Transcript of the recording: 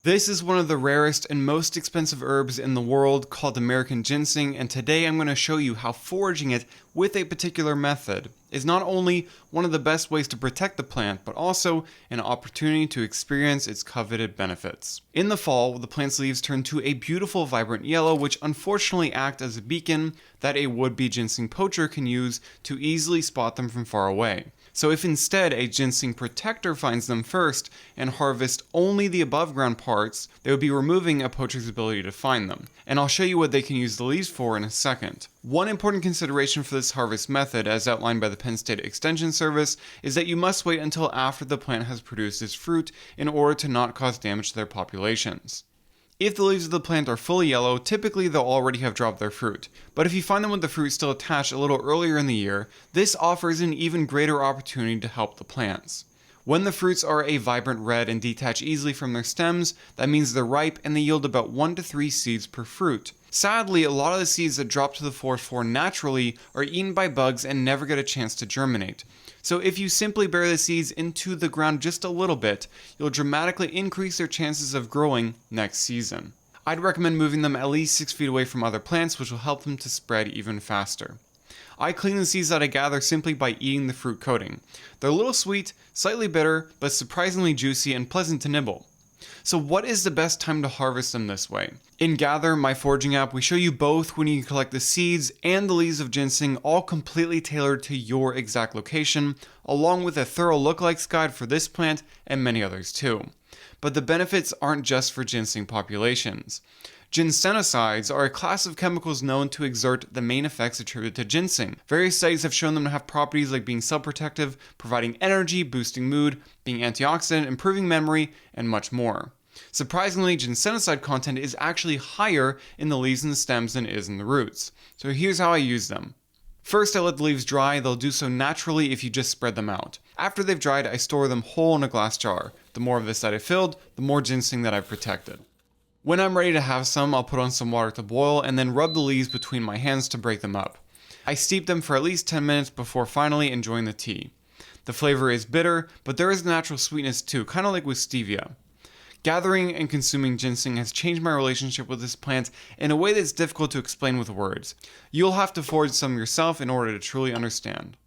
This is one of the rarest and most expensive herbs in the world called American ginseng, and today I'm going to show you how foraging it with a particular method is not only one of the best ways to protect the plant, but also an opportunity to experience its coveted benefits. In the fall, the plant's leaves turn to a beautiful vibrant yellow, which unfortunately act as a beacon that a would-be ginseng poacher can use to easily spot them from far away. So if instead a ginseng protector finds them first and harvests only the above ground parts, they would be removing a poacher's ability to find them. And I'll show you what they can use the leaves for in a second. One important consideration for this harvest method, as outlined by the Penn State Extension Service, is that you must wait until after the plant has produced its fruit in order to not cause damage to their populations. If the leaves of the plant are fully yellow, typically they'll already have dropped their fruit. But if you find them with the fruit still attached a little earlier in the year, this offers an even greater opportunity to help the plants. When the fruits are a vibrant red and detach easily from their stems, that means they're ripe and they yield about 1 to 3 seeds per fruit. Sadly, a lot of the seeds that drop to the floor naturally are eaten by bugs and never get a chance to germinate. So if you simply bury the seeds into the ground just a little bit, you'll dramatically increase their chances of growing next season. I'd recommend moving them at least 6 feet away from other plants, which will help them to spread even faster. I clean the seeds that I gather simply by eating the fruit coating. They're a little sweet, slightly bitter, but surprisingly juicy and pleasant to nibble. So what is the best time to harvest them this way? In Gather, my foraging app, we show you both when you can collect the seeds and the leaves of ginseng, all completely tailored to your exact location, along with a thorough lookalikes guide for this plant and many others too. But the benefits aren't just for ginseng populations. Ginsenosides are a class of chemicals known to exert the main effects attributed to ginseng. Various studies have shown them to have properties like being cell protective, providing energy, boosting mood, being antioxidant, improving memory, and much more. Surprisingly, ginsenoside content is actually higher in the leaves and the stems than it is in the roots. So here's how I use them. First, I let the leaves dry. They'll do so naturally if you just spread them out. After they've dried, I store them whole in a glass jar. The more of this that I've filled, the more ginseng that I've protected. When I'm ready to have some, I'll put on some water to boil and then rub the leaves between my hands to break them up. I steep them for at least 10 minutes before finally enjoying the tea. The flavor is bitter, but there is natural sweetness too, kind of like with stevia. Gathering and consuming ginseng has changed my relationship with this plant in a way that's difficult to explain with words. You'll have to forage some yourself in order to truly understand.